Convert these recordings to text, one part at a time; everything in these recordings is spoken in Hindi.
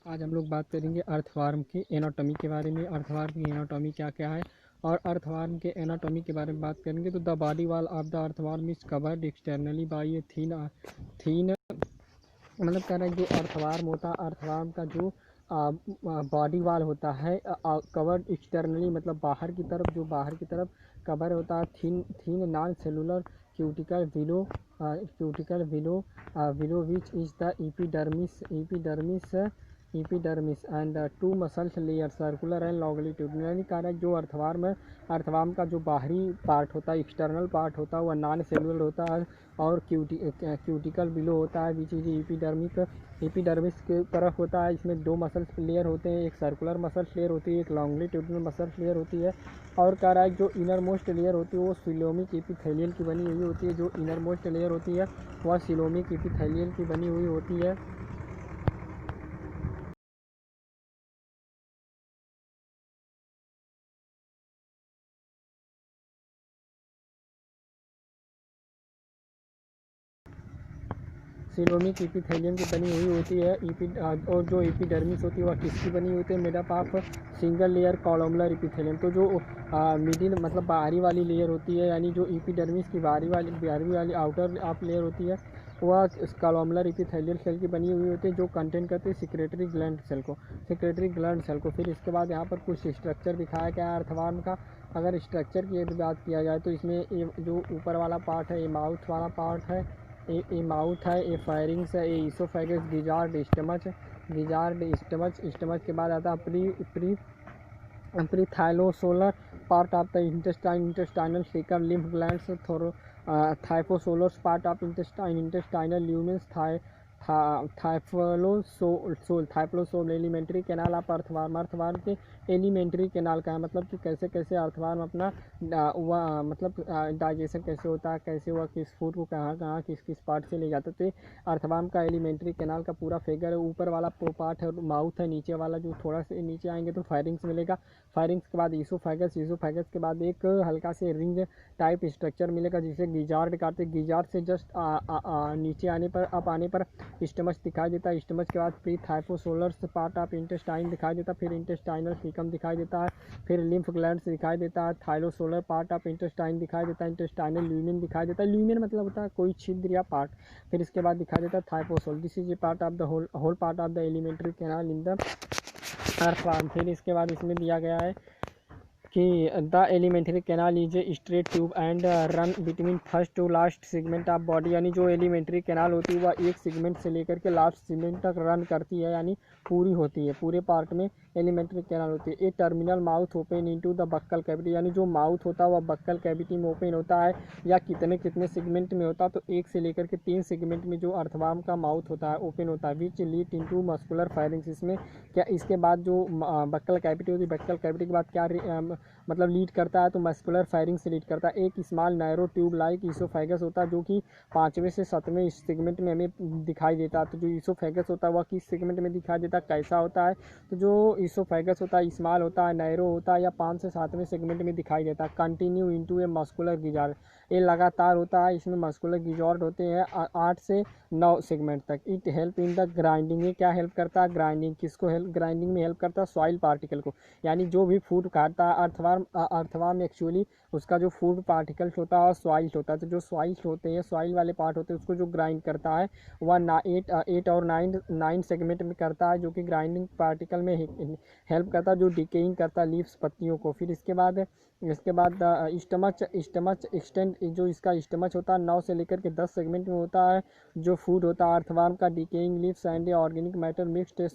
आज हम लोग बात करेंगे अर्थवर्म की एनाटॉमी के बारे में। अर्थवर्म की एनाटॉमी क्या क्या है और अर्थवर्म के एनाटॉमी के बारे में बात करेंगे। तो the body wall of the earthworm is covered externally by a thin मतलब कह रहे हैं जो अर्थवर्म होता है, अर्थवर्म का जो बॉडी वॉल होता है कवर्ड एक्सटर्नली मतलब बाहर की तरफ, जो बाहर की तरफ कवर होता है thin thin non cellular cuticle below which is the epidermis and two muscles layer circular and longitudinal कारण जो अर्थवर्म का जो बाहरी पार्ट होता है, एक्सटर्नल पार्ट होता है, वह नॉन सेलुलर होता है और क्यूटिकल बिलो होता है विच इज एपिडर्मिस के तरफ होता है। इसमें दो मसल्स लेयर होते हैं, एक सर्कुलर मसल्स लेयर होती है, एक लॉन्गिट्यूडिनल मसल्स लेयर होती है। और कह रहा है जो इनर मोस्ट लेयर होती है वो सिलोमिक एपिथेलियल की बनी हुई होती है। जो इनर मोस्ट लेयर होती है वह सिलोमिक एपिथेलियल की बनी हुई होती है। सिलोमिक एपिथेलियम की बनी हुई होती है। और जो एपिडर्मिस होती है वह किसकी बनी होती है? Made up of single layer columnar epithelium. तो जो मिडिल मतलब बाहरी वाली लेयर होती है, यानी जो एपिडर्मिस की बाहरी वाली आउटर आप लेयर होती है वह कॉलमलर एपिथेलियल सेल की बनी हुई होती है, जो कंटेंट करती है सिक्रेटरी ग्लैंड सेल को। फिर इसके बाद यहाँ पर कुछ स्ट्रक्चर दिखाया गया है अर्थवर्म का। अगर स्ट्रक्चर की यदि बात किया जाए तो इसमें जो ऊपर वाला पार्ट है ये माउथ वाला पार्ट है, ए माउथ है, ए फायरिंग्स है, ए इसोफेगस, स्टमच के बाद आता है pre typhlosolar part of the intestinal caecum lymph glands typhlosolar part of intestinal lumens typhlosole alimentary canal of earthworm के एलिमेंट्री कैनाल का है, मतलब कि कैसे कैसे अर्थवर्म अपना मतलब डाइजेशन कैसे होता है, कैसे वह किस फूड को कहाँ कहाँ किस किस पार्ट से ले जाते थे। अर्थवर्म का एलिमेंट्री कैनाल का पूरा फिगर है। ऊपर वाला पार्ट है माउथ है, नीचे वाला जो थोड़ा से नीचे आएंगे तो फायरिंग्स मिलेगा। फायरिंग्स के बाद ईसोफेगस के बाद एक हल्का से रिंग टाइप स्ट्रक्चर मिलेगा जिसे गिजार्ड कहते हैं। गिजार्ड से जस्ट नीचे आने पर स्टमच दिखाई देता है। स्टमच के बाद प्री थाइपोसोलर पार्ट ऑफ इंटेस्टाइन दिखाई देता है, फिर इंटेस्टाइनल सीकम दिखाई देता है, फिर लिम्फ ग्लैंड्स दिखाई देता है, थाइलोसोलर पार्ट ऑफ इंटेस्टाइन दिखाई देता है, इंटेस्टाइनल ल्यूमेन दिखाई देता है। ल्यूमेन मतलब होता है कोई छिद्र या पार्ट। फिर इसके बाद दिखाई देता है typhlosole. This is a part of the whole part of the alimentary canal in the earthworm. फिर इसके बाद इसमें दिया गया है कि the alimentary canal is a straight tube and run between first to last segment of body, यानी जो एलिमेंट्री कैनाल होती है वह एक सेगमेंट से लेकर के लास्ट सेगमेंट तक रन करती है, यानी पूरी होती है, पूरे पार्ट में एलिमेंट्री कैनाल होती है। A terminal mouth open into the buccal cavity, यानी जो माउथ होता है वह बक्कल कैविटी में ओपन होता है या कितने कितने सेगमेंट में होता है, तो एक से लेकर के 3 सेगमेंट में जो अर्थवर्म का माउथ होता है ओपन होता है। Which lead into muscular firings. इसमें क्या इसके बाद जो बक्कल कैविटी होती है, बक्कल कैविटी के बाद क्या मतलब लीड करता है, तो मस्कुलर फायरिंग से लीड करता है। एक small narrow tube like oesophagus होता है जो कि 5वें से 7वें सेगमेंट में हमें दिखाई देता है। तो जो ईसोफेगस होता है वह किस सेगमेंट में दिखाई देता है, कैसा होता है? तो जो ईसोफेगस होता है स्मॉल होता है, नैरो होता है या 5 से 7वें सेगमेंट में दिखाई देता है। Continue into a muscular gizzard, ये लगातार होता है, इसमें मस्कुलर गिजार्ड होते हैं 8 से 9 सेगमेंट तक। It help in the grinding, ये क्या हेल्प करता है? ग्राइंडिंग। किसको हेल्प? ग्राइंडिंग में हेल्प करता है सॉइल पार्टिकल को, यानी जो भी फूड खाता है अर्थवर्म एक्चुअली उसका जो फूड पार्टिकल्स होता है और सॉइल्स होता है, तो जो सॉइल्स होते हैं, सॉइल वाले पार्ट होते हैं, उसको जो ग्राइंड करता है वह 8 और 9 सेगमेंट में करता है, जो कि ग्राइंडिंग पार्टिकल में हेल्प करता है, जो डिकेइंग करता है लीव्स पत्तियों को। फिर इसके बाद स्टमच एक्सटेंड, जो इसका स्टमच होता है 9 से लेकर के 10 सेगमेंट में होता है। जो फूड होता है अर्थवर्म का decaying leaves and organic matter mixed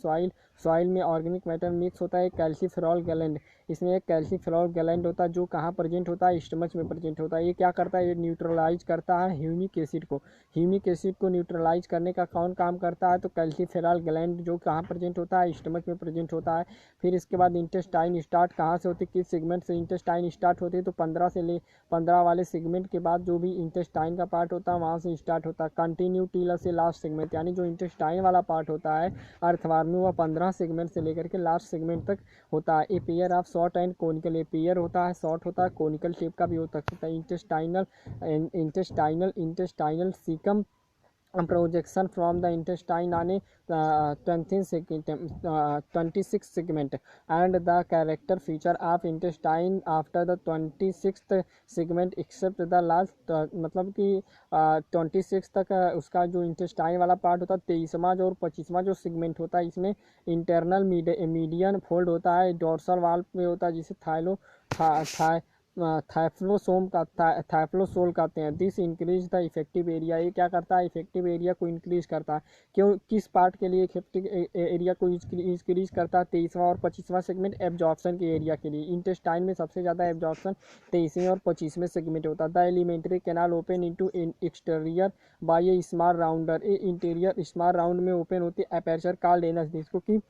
soil में ऑर्गेनिक मैटर मिक्स होता है। कैल्सीफेरॉल ग्लैंड, इसमें एक कैल्सीफेरॉल ग्लैंड होता है जो कहाँ प्रेजेंट होता है? स्टमच में प्रेजेंट होता है। ये क्या करता है? ये न्यूट्रलाइज करता है ह्यूमिक एसिड को। ह्यूमिक एसिड को न्यूट्रलाइज करने का कौन काम करता है? तो कैल्सीफेरॉल ग्लैंड जो कहाँ प्रेजेंट होता है? स्टमच में प्रेजेंट होता है। फिर इसके बाद इंटेस्टाइन स्टार्ट कहाँ से होती है, किस सेगमेंट से इंटेस्टाइन स्टार्ट होती है? तो 15 वाले सेगमेंट के बाद जो भी इंटेस्टाइन का पार्ट होता है वहाँ से स्टार्ट होता है। कंटिन्यू टिल से लास्ट सेगमेंट, यानी जो इंटेस्टाइन वाला पार्ट होता है अर्थवर्म में वह 15 सेगमेंट से लेकर के लास्ट सेगमेंट तक होता है। ए pair of short and conical, a pair होता है शॉर्ट होता है, कोनिकल शेप का भी हो सकता है। Intestinal caecum projection from the intestine on a 26th segment, and the character feature of intestine after the 26th segment except the last मतलब कि 26 तक उसका जो इंटेस्टाइन वाला पार्ट होता है 23वां जो और 25वां जो सेगमेंट होता है इसमें इंटरनल मीडियन फोल्ड होता है, डोर्सल वाल पे होता है जिसे थाइफ्लोसोम का थाइफ्लोसोल कहते हैं। This increase the effective area, ये क्या करता है इफेक्टिव एरिया को इंक्रीज करता है। क्यों, किस पार्ट के लिए इफेक्टिव एरिया को इंक्रीज करता है? 23वां और 25वां सेगमेंट एब्जॉर्प्शन के एरिया के लिए। इंटेस्टाइन में सबसे ज़्यादा एब्जॉर्प्शन 23वें और 25वें सेगमेंट होता है। The alimentary canal open into exterior by a small rounder, a interior small round में ओपन होती है एपर्चर कॉल्ड एनस, जिसको कि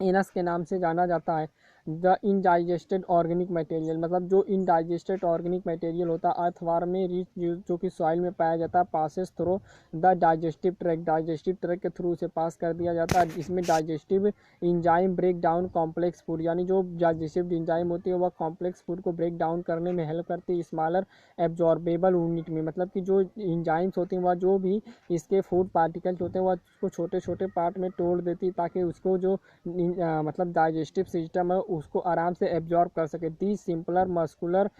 एनस के नाम से जाना जाता है। द इनडाइजेस्टेड ऑर्गेनिक मटेरियल, मतलब जो इनडाइजेस्टेड ऑर्गेनिक मटेरियल होता है अर्थवार में रिच जो कि सॉइल में पाया जाता है, passes through the digestive tract, digestive tract के थ्रू से पास कर दिया जाता है। इसमें digestive enzyme break down complex food, यानी जो डाइजेस्टिव इंजाइम होती है वह कॉम्प्लेक्स फूड को ब्रेक डाउन करने में हेल्प करती है स्मॉलर एब्जॉर्बेबल यूनिट में, मतलब कि जो इंजाइम्स होती हैं वह जो भी इसके फूड पार्टिकल्स होते हैं वह उसको छोटे छोटे पार्ट में तोड़ देती है ताकि उसको जो मतलब डाइजेस्टिव सिस्टम है उसको आराम से एब्जॉर्ब कर सके। This simpler muscular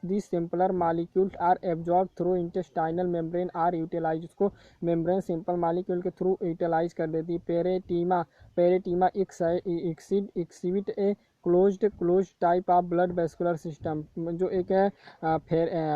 this simpler molecules are absorb through intestinal membrane are utilize, उसको मेम्ब्रेन सिंपल मॉलिक्यूल के थ्रू यूटिलाइज कर देती है। Pheretima exhibit a closed type of blood vascular system, जो एक है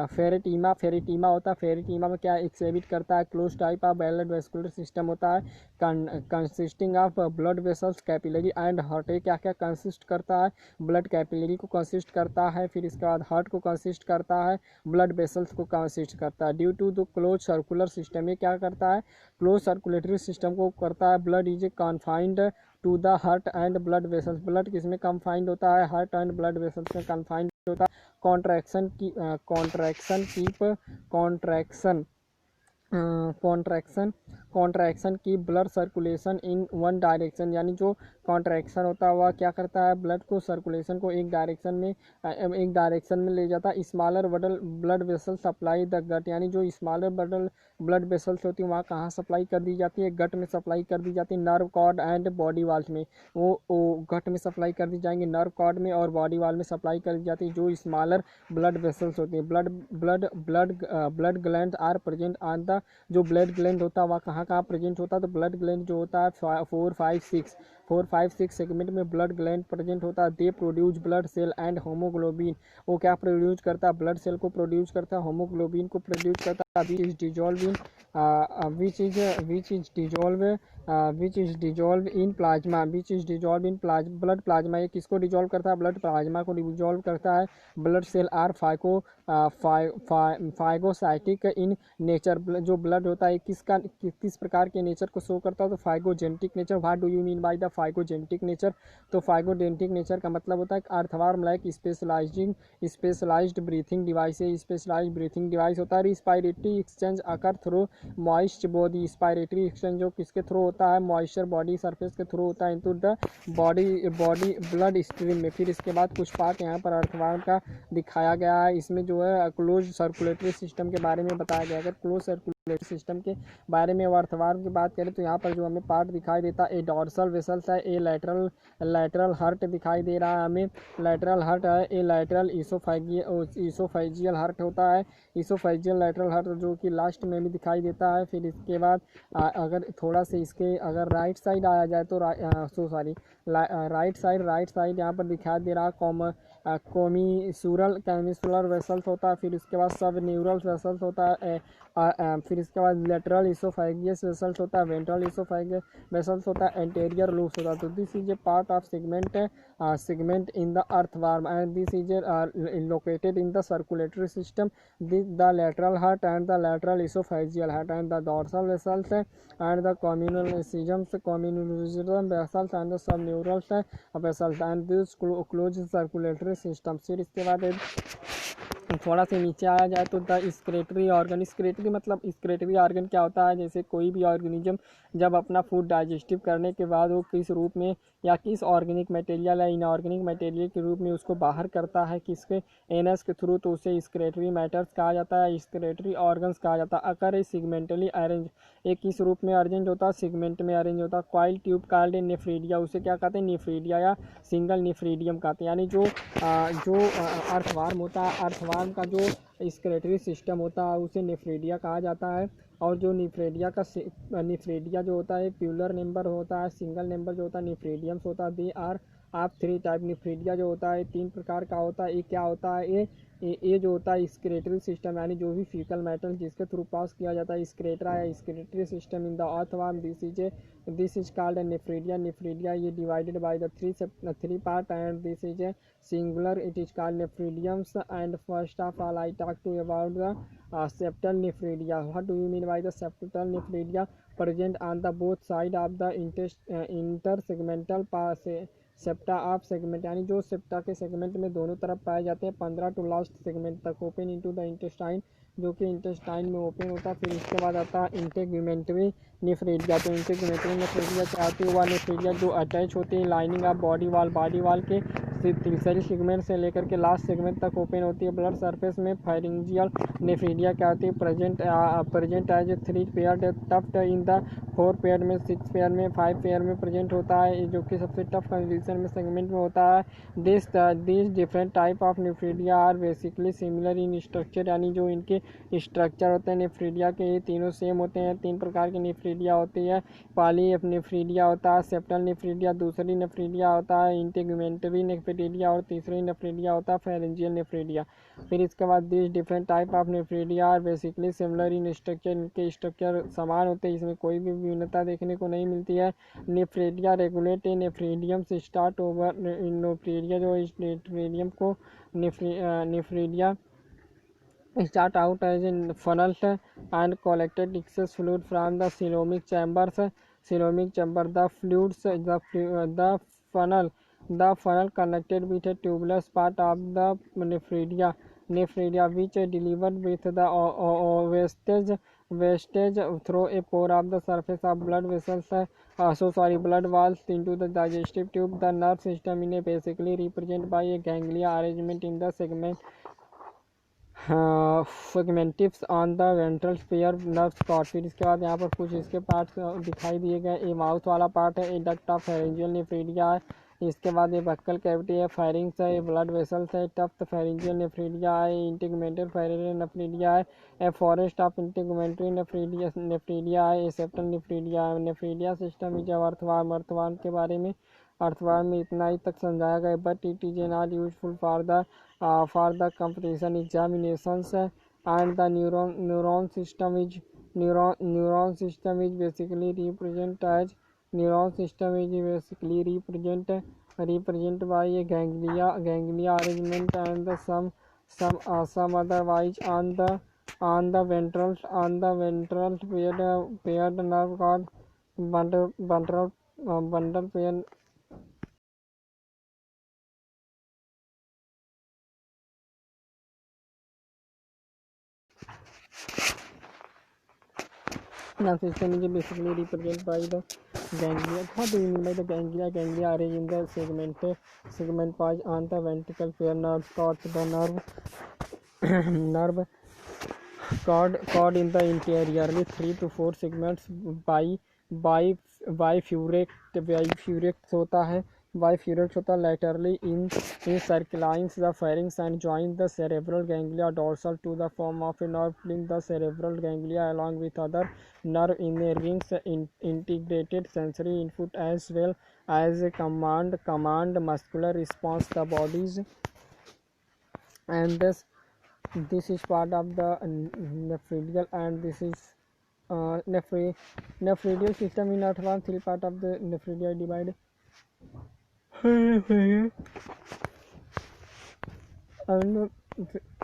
फेरेटीमा होता है। फेरेटीमा में क्या एक्सिबिट करता है? Close type of blood vascular system होता है consisting of blood vessels capillary and heart. क्या क्या कंसिस्ट करता है? ब्लड कैपिलरी को कंसिस्ट करता है, फिर इसके बाद हार्ट को कंसिस्ट करता है, ब्लड वेसल्स को कंसिस्ट करता है। Due to the close circular system, ये क्या करता है? क्लोज सर्कुलेटरी सिस्टम को करता है। Blood is a confined to the heart and blood vessels, blood किस में कन्फाइंड होता है? हार्ट एंड ब्लड वेसल्स में कन्फाइंड होता है। कॉन्ट्रैक्शन की blood circulation in one direction, यानी जो कॉन्ट्रैक्शन होता है वह क्या करता है? ब्लड को सर्कुलेशन को एक डायरेक्शन में ले जाता है। Smaller blood vessel supply the gut, यानी जो स्मॉलर ब्लड वेसल्स होती है वहाँ कहाँ सप्लाई कर दी जाती है? गट में सप्लाई कर दी जाती है। Nerve cord and body walls में, वो गट में सप्लाई कर दी जाएंगी, नर्व कॉर्ड में और बॉडी वाल में सप्लाई कर दी जाती है। जो स्मॉलर ब्लड वेसल्स होती है। Blood gland are present on the, जो ब्लड ग्लैंड होता है वह कहाँ कहाँ प्रेजेंट होता है? तो ब्लड ग्लैंड जो होता है 4, 5, 6 सेगमेंट में ब्लड ग्लैंड प्रेजेंट होता है। They produce blood cell and haemoglobin, वो क्या प्रोड्यूस करता है? ब्लड सेल को प्रोड्यूस करता है, होमोग्लोबिन को प्रोड्यूस करता है। Which is dissolve in plasma, blood plasma, ये किसको डिजॉल्व करता है? ब्लड प्लाज्मा को डिजॉल्व करता है। Blood cell are phagocytic in nature, जो ब्लड होता है किस प्रकार के नेचर को शो करता है? तो phylogenetic nature. What do you mean by the phylogenetic nature? तो फाइगोजेनेटिक नेचर का मतलब होता है कि earthworm like specialised breathing device है। स्पेशलाइज्ड ब्रीथिंग डिवाइस होता है। Respiratory exchange occur through moist body, respiratory exchange जो किसके थ्रू होता है? मॉइस्चर बॉडी सरफेस के थ्रू होता है into the body blood stream में। फिर इसके बाद कुछ पार्ट यहाँ पर अर्थवार्म का दिखाया गया है। इसमें जो है क्लोज सर्कुलेटरी सिस्टम के बारे में बताया गया है। अगर क्लोज सर्कुलेटरी सिस्टम के बारे में अर्थवार्म की बात करें तो यहाँ पर जो हमें पार्ट दिखाई देता है, ए डॉर्सल वेसल्स है, ए लैटरल हार्ट दिखाई दे रहा है हमें, लैटरल हार्ट है, ए लैटरल इसोफेजियल हार्ट होता है, इसोफेजियल लैटरल हार्ट जो कि लास्ट में भी दिखाई देता है। फिर इसके बाद अगर थोड़ा से इसके अगर राइट साइड आया जाए तो राइट साइड यहाँ पर दिखाई दे रहा कैमिसुलर वेसल्स होता है। फिर इसके बाद सब न्यूरल वेसल्स होता है। फिर इसके बाद लेटरल इसोफेगियस वेसल्स होता है, वेंट्रल इसोफेगियस वेसल्स होता है, एंटेरियर लूप्स होता है। तो this is a part of segment in the earthworm and this is located in the circulatory system. The lateral heart and the lateral esophageal heart and the dorsal vessels and the communal vessels and the subneural vessels and this closed circulatory system. फिर इसके बाद थोड़ा सा नीचे आया जाए तो द स्क्रेटरी ऑर्गन, स्क्रेटरी मतलब स्क्रेटरी ऑर्गन क्या होता है, जैसे कोई भी ऑर्गेनिज्म जब अपना फूड डाइजेस्टिव करने के बाद वो किस रूप में या किस ऑर्गेनिक मटेरियल या इनऑर्गेनिक मटेरियल के रूप में उसको बाहर करता है किसके एनस के थ्रू, तो उसे स्क्रेटरी मैटर्स कहा जाता है, स्क्रेटरी ऑर्गन्स कहा जाता है। अगर ये सिगमेंटली अरेंज, एक किस रूप में अरेंज होता है, सेगमेंट में अरेंज होता है। कॉइल ट्यूब कॉल्ड नेफ्रीडिया, उसे क्या कहते हैं, नेफ्रीडिया या सिंगल नेफ्रीडियम कहते हैं। यानी जो अर्थवार्म होता है, अर्थवार्म का जो स्क्रेटरी सिस्टम होता है उसे नेफ्रीडिया कहा जाता है। और जो निफ्रेडिया जो होता है प्यूलर नेम्बर होता है, सिंगल नेम्बर जो होता है निफ्रेडियम्स होता है। दे आर आप थ्री टाइप, निफ्रेडिया जो होता है 3 प्रकार का होता है। ये क्या होता है, ये जो होता है स्क्रेटरी सिस्टम, यानी जो भी फीकल मैटर जिसके थ्रू पास किया जाता है स्क्रेटरा या excretory system in the earthworm, this is called nephridia. Nephridia ये divided by the three part and this is a singular, it is called nephridiums. And first of all I talk to about the septal nephridia. What do you mean by the septal nephridia? Present on the both side of the intersegmental septa of segment, यानी जो सेप्टा के सेगमेंट में दोनों तरफ पाए जाते हैं 15 टू लास्ट सेगमेंट तक। ओपन इनटू द इंटेस्टाइन, जो कि इंटेस्टाइन में ओपन होता है। फिर इसके बाद आता है इंटेग्यूमेंट्री नेफ्रेडिया। तो इंटेग्यूमेंट्री नेफ्रेडिया क्या होती है, वह नेफ्रेडिया जो अटैच होती है लाइनिंग ऑफ बॉडी वाल के तीसरी सेगमेंट से लेकर के लास्ट सेगमेंट तक ओपन होती है। ब्लड सरफेस में फायरिंजियल नेफ्रीडिया क्या होती है, present as 3 paired tuft in the 4 pair में, 6 पेयर में, 5 पेयर में प्रेजेंट होता है, जो कि सबसे टफ कंडीशन में सेगमेंट में होता है। This different type of nephridia are basically similar in structure, यानी जो इनके स्ट्रक्चर होते हैं नेफ्रीडिया के ये तीनों सेम होते हैं। 3 प्रकार की नेफ्रीडिया होती है, पॉली नेफ्रीडिया होता है, सेप्टल नेफ्रीडिया दूसरी नेफ्रीडिया होता है, इंटेग्यूमेंट्री नेफ्रीडिया और तीसरी नेफ्रीडिया होता है फेरेंजियल नेफ्रीडिया। फिर इसके बाद this different type of nephridia are basically similar in structure, इनके स्ट्रक्चर समान होते हैं, इसमें कोई भी भिन्नता देखने को नहीं मिलती है। नेफ्रीडिया रेगुलेट नेफ्रीडियम से स्टार्ट ओवर नेफ्रीडिया, जो नेफ्रीडियम को nephridia start out as in funneled and collected excess fluid from the coelomic chambers. The fluids, the funnel connected with a tubular part of the nephridia which delivered with the wastage through a pore of the surface of blood vessels, blood valves into the digestive tube. The nerve system is basically represented by a ganglia arrangement in the segmentives on the ventral sphere nerves cord. फिर इसके बाद यहाँ पर कुछ इसके पार्ट्स दिखाई दिए गए। ये माउथ वाला पार्ट है, ये डक्ट ऑफ फेरेंजियल नेफ्रीडिया है। इसके बाद ये बक्कल कैविटी है, फायरिंग्स है, ये ब्लड वेसल्स है, टफ्ट फेरेंजियल नेफ्रीडिया है, इंटेगुमेंटेड फेरेंजियल नेफ्रीडिया है, a forest of integumentary nephridia है, ये सेप्टल नेफ्रीडिया है। नेफ्रीडिया सिस्टम इज अर्थवार्म के बारे में अर्थवार्म में इतना ही तक समझाया गया, but it is not useful for the competition examinations and the neuron system is basically represent by a ganglia arrangement and the some otherwise on the ventral paired nerve cord bundle pair। Now system is basically represented by the ganglia. What do you mean by the ganglia? Ganglia arranged in the segment pass on the ventricle pair nerve cords. The nerve cord in the interiorly 3 to 4 segments bifurcates होता है, bifurcates होता है laterally in circlines the pharynx and joins the cerebral ganglia dorsal to the form of a nerve link. The cerebral ganglia along with other nerve in a rings integrated sensory input as well as a command muscular response the bodies, and this is part of the nephridial, and this is nephridial system in earthworm 3 part of the nephridia divided।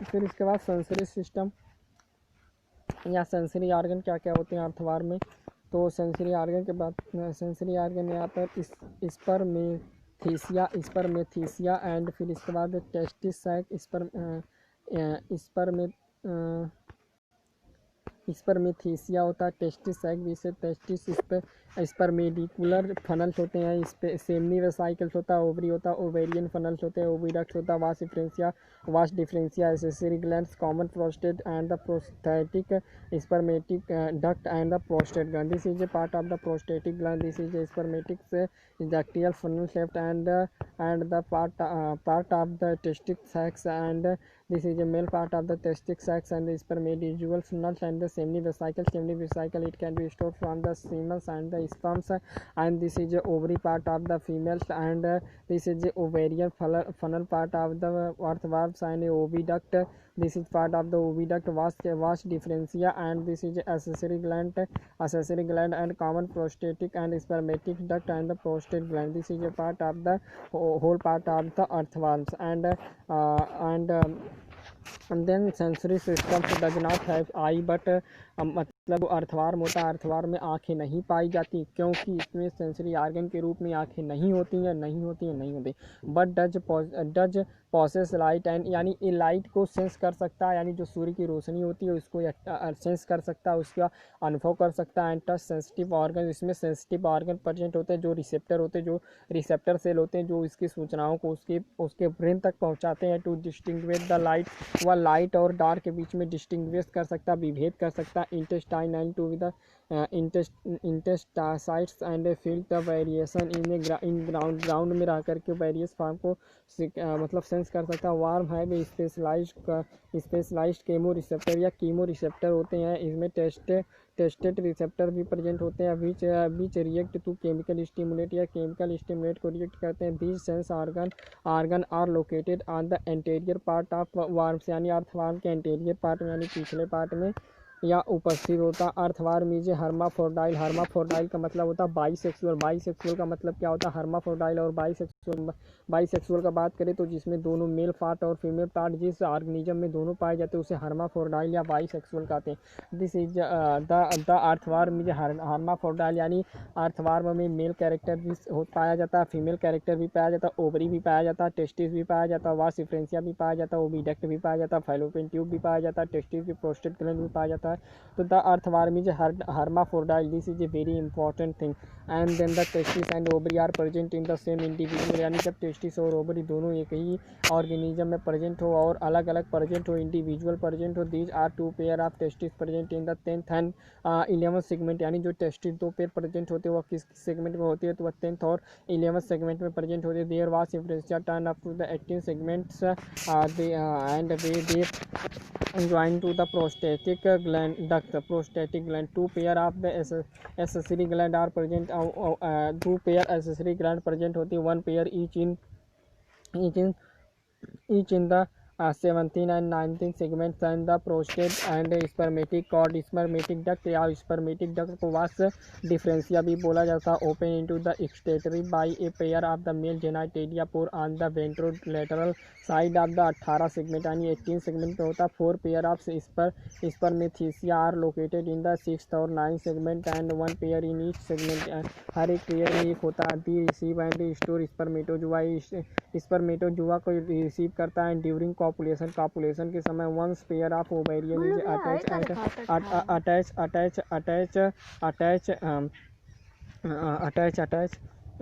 फिर इसके बाद सेंसरी सिस्टम या सेंसरी ऑर्गन क्या क्या होते हैं अर्थवार्म में। तो सेंसरी ऑर्गन के बाद सेंसरी ऑर्गन यहाँ पर स्पर्मेथीसिया एंड फिर इसके बाद टेस्टिस सैक स्पर्मेथेसिया होता है। टेस्टिस एग जिसे टेस्टिस स्पर्मेडिकुलर फनल्स होते हैं। इस पे सेमनी वेसाइकल्स होता है। ओवरी होता है। ओवेरियन फनल्स होते हैं। ओविडक्ट होता है। Vas deferentia accessory glands common prostate and the prosthetic spermatic duct and the prostate gland. This is a part of the prostatic gland. This is a spermatic ejectile funnel left and the part of the testic sacs, and this is a male part of the testic sacs and the spermatidial funnels and the semivesicle. It can be stored from the semen and the sperms, and this is a ovary part of the females, and this is the ovarian funnel part of the earthworms and oviduct. This is part of the oviduct vas differentia, and this is accessory gland and common prostatic and spermatic duct and the prostate gland. This is a part of the whole part of the earthworms, and then sensory system does not have eye, but मतलब अर्थवार्म होता है। अर्थवार्म में आँखें नहीं पाई जाती क्योंकि इसमें सेंसरी आर्गन के रूप में आँखें नहीं होती हैं। But does possesses light and, यानी ये लाइट को सेंस कर सकता है, यानी जो सूर्य की रोशनी होती है उसको सेंस कर सकता है, उसका अनुभव कर सकता है। एंड टच सेंसिटिव ऑर्गन, इसमें सेंसिटिव ऑर्गन प्रेजेंट होते हैं, जो रिसेप्टर सेल होते हैं जो इसकी सूचनाओं को उसके ब्रेन तक पहुंचाते हैं। टू डिस्टिंग्विश द लाइट, वह लाइट और डार्क के बीच में डिस्टिंग्विश कर सकता है, विभेद कर सकता है। Intestine and to with intestacites and feel the variation in ground में रह करके वेरियस फॉर्म को मतलब सेंस कर सकता है। वार्म है वे स्पेशलाइज्ड केमो रिसेप्टर या कीमो रिसेप्टर होते हैं। इसमें टेस्टेड रिसेप्टर भी प्रेजेंट होते हैं, which react to chemical stimulate या केमिकल स्टिमुलेट को रिएक्ट करते हैं। These sense organ are located on the anterior part of worms, यानी अर्थवार्म के एंटीरियर पार्ट में यानी पिछले पार्ट में या उपस्थित होता। Earthworm is हर्माफ्रोडाइल। हर्माफ्रोडाइल का मतलब होता है बाईसेक्सुअल। बाईसेक्सुअल का मतलब क्या होता है? हर्माफ्रोडाइल और बाईसेक्सुअल का बात करें तो जिसमें दोनों मेल पार्ट और फीमेल पार्ट जिस ऑर्गेनिज्म में दोनों पाए जाते हैं उसे हर्माफ्रोडाइल या बाईसेक्सुअल कहते हैं। This is the earthworm is हर्माफ्रोडाइल, यानी अर्थवार्म में मेल कैरेक्टर भी पाया जाता है, फीमेल कैरेक्टर भी पाया जाता है, ओवरी भी पाया जाता है, टेस्टिस भी पाया जाता है, वास डिफरेंशिया भी पाया जाता है, ओविडक्ट भी पाया जाता है, फैलोपियन ट्यूब भी पाया जाता है, टेस्टिस भी, प्रोस्टेट ग्लैंड भी पाया जाता है। तो the earthworm is hermaphrodite. This is a very important thing. And then the testis and ovary are present in the same individual, यानी जब टेस्टिस और ओवरी दोनों एक ही ऑर्गेनिज्म में प्रेजेंट हो और अलग अलग प्रेजेंट हो, इंडिविजुअल प्रेजेंट हो। These are two pair of testis present in the 10th and 11th segment, यानी जो टेस्टिस दो पेयर प्रेजेंट होते हैं वह किस सेगमेंट में होती है? तो वह 10th और 11th सेगमेंट में प्रेजेंट होती है। Their vasa deferentia turn up to the 18 segments and they join to the prostatic gland duct. Prostatic gland, two pair of the accessory gland are present. Two pair accessory gland present होती है, one pair each in the 17 and 19 segments and the prostate and spermatic cord. Spermatic duct या स्पर्मेटिक डक्ट को वास डिफरेंशिया भी बोला जाता है। Open into the exterior by a pair of the male genitalia pore on the ventrolateral side of the 18 segment, यानी 18 सेगमेंट में होता है। 4 pair of spermathecae are located in the 6th और 9th segment and 1 pair in each segment. हर एक पेयर में एक होता है। The receive and store spermatozoa, spermatozoa को रिसीव करता है ड्यूरिंग कॉपुलेशन के समय। One pair of ovarian is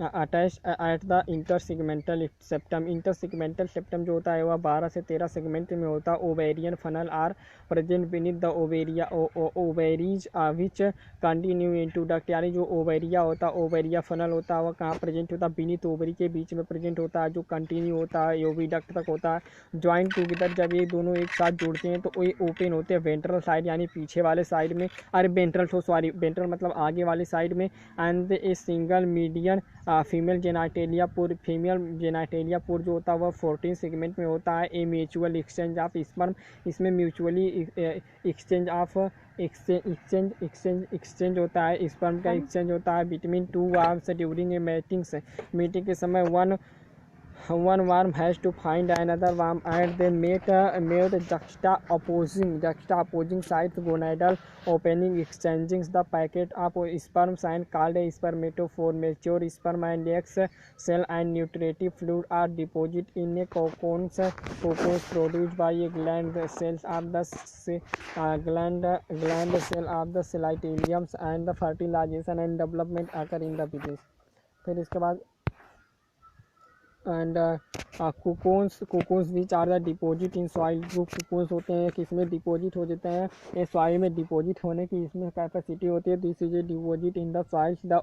attach at the intersegmental septum जो होता है वह 12 से 13 सेगमेंट में होता है। Ovarian funnel are present beneath the ovaries which continue into duct, यानी जो ओवेरिया होता है, ओवेरिया फनल होता है वह कहाँ प्रेजेंट होता है? बीनीथ ओवरी के बीच में प्रेजेंट होता है, जो कंटिन्यू होता है ओविडक्ट तक होता है। ज्वाइन टूगेदर, जब ये दोनों एक साथ जुड़ते हैं तो ये ओपन होते हैं वेंट्रल साइड, यानी पीछे वाले साइड में, वेंट्रल मतलब आगे वाले साइड में। And a single median female genitalia pore जो होता है वह 14 सेगमेंट में होता है। A mutual exchange of sperm, इसमें म्यूचुअली एक्सचेंज होता है, स्पर्म का एक्सचेंज होता है between two worms during a meeting के समय। one worm has to find another worm and they made juxta opposing sides gonadal opening exchanging the packet of sperms and called a spermatophore. Mature sperm and eggs cell and nutritive fluid are deposited in a cocoons produced by a gland cells of the gland cell of the celitariums and the fertilization and development occur in the bees. फिर इसके बाद and cocoons which are the deposit in soil. जो कोकोन्स होते हैं किसमें डिपॉजिट हो जाते हैं, ये सॉइल में डिपॉजिट होने की इसमें कैपेसिटी होती है। This is a deposit in the soils. The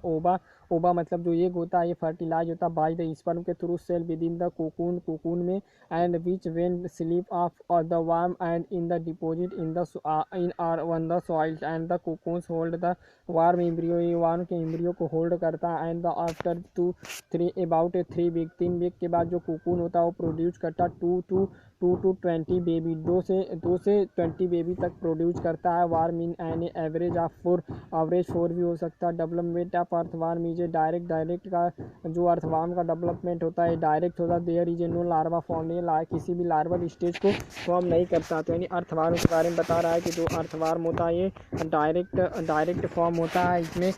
ova मतलब जो एग होता है ये फर्टिलाइज होता है बाय द स्पर्म के through cell within the cocoon में and which when sleep of the worm and in the deposit in the soils and the cocoons hold the worm embryo. ये वार्म के एम्ब्रियो को होल्ड करता है and the after 3 week 3 week के बाद जो कोकून होता है वो प्रोड्यूस करता है 2 to 20 बेबी। 2 से 20 बेबी तक प्रोड्यूस करता है। Worm in an average of 4 भी हो सकता है। Development of earthworm is a direct का जो अर्थवार्म का डेवलपमेंट होता है डायरेक्ट होता है। There is a no larva form, ये किसी भी लार्वल स्टेज को फॉर्म नहीं करता। तो यानी अर्थवार्म के बारे में बता रहा है कि जो अर्थवार्म होता है ये डायरेक्ट फॉर्म होता है। इसमें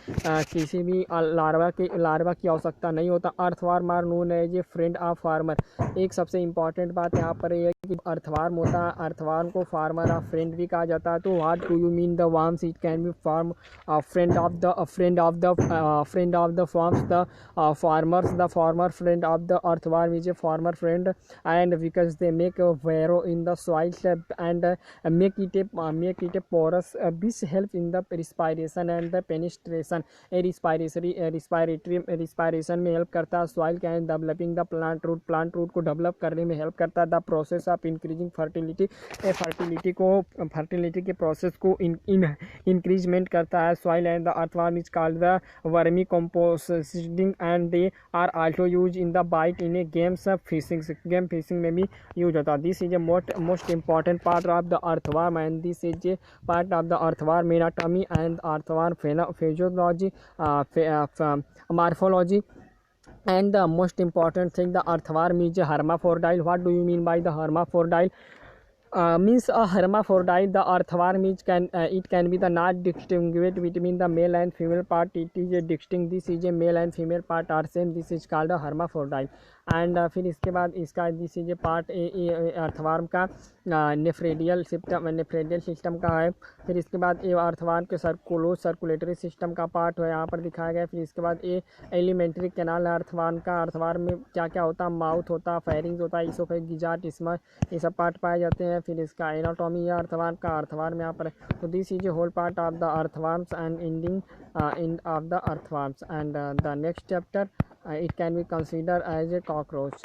किसी भी लार्वा की आवश्यकता नहीं होता। Earthworm are known as a friend of farmer. एक सबसे इम्पॉर्टेंट बात यहाँ पर यह कि अर्थवार्म होता है, अर्थवार्म को फार्मर ऑफ फ्रेंड भी कहा जाता है। तो what do you mean the worms? It can be farm friend of the farms the farmers. The farmer friend of the earthworm is a farmer friend and because they make burrow in the soil and make it a porous which help in the respiration and the penetration. Respiration में हेल्प करता है। Soil can developing the plant root को डेवलप करने में हेल्प करता है। The process of increasing fertility fertility के प्रोसेस को इंक्रीजमेंट करता है। Soil and the earthworm is called the vermicomposting and they are also use in the bait in a game fishing में भी यूज होता है। This is a most important part of the earthworm and this is a part of the earthworm anatomy and earthworm physiology morphology and the most important thing, the earthworm is a hermaphrodite. What do you mean by the hermaphrodite? Means a hermaphrodite, the earthworm it can be the not distinguished between the male and female part. It is a distinct, this is a male and female part are same, this is called a hermaphrodite. And फिर इसके बाद इसका this is a part earthworm का नेफ्रेडियल सिस्टम का है। फिर इसके बाद ये अर्थवार्म के सर्कुलेटरी सिस्टम का पार्ट है यहाँ पर दिखाया गया। फिर इसके बाद ये एलिमेंट्री कैनाल है अर्थवार्म का। अर्थवार्म में क्या क्या होता है, माउथ होता है, फेरिंग्स होता है, इसोफेगस, गिजार्ड, स्टमक, ये सब पार्ट पाए जाते हैं। फिर इसका एनाटॉमी है अर्थवार्म का। अर्थवार्म यहाँ पर तो this is a whole part of the earthworms and end of the earthworms and the next chapter it can be considered as a cockroach.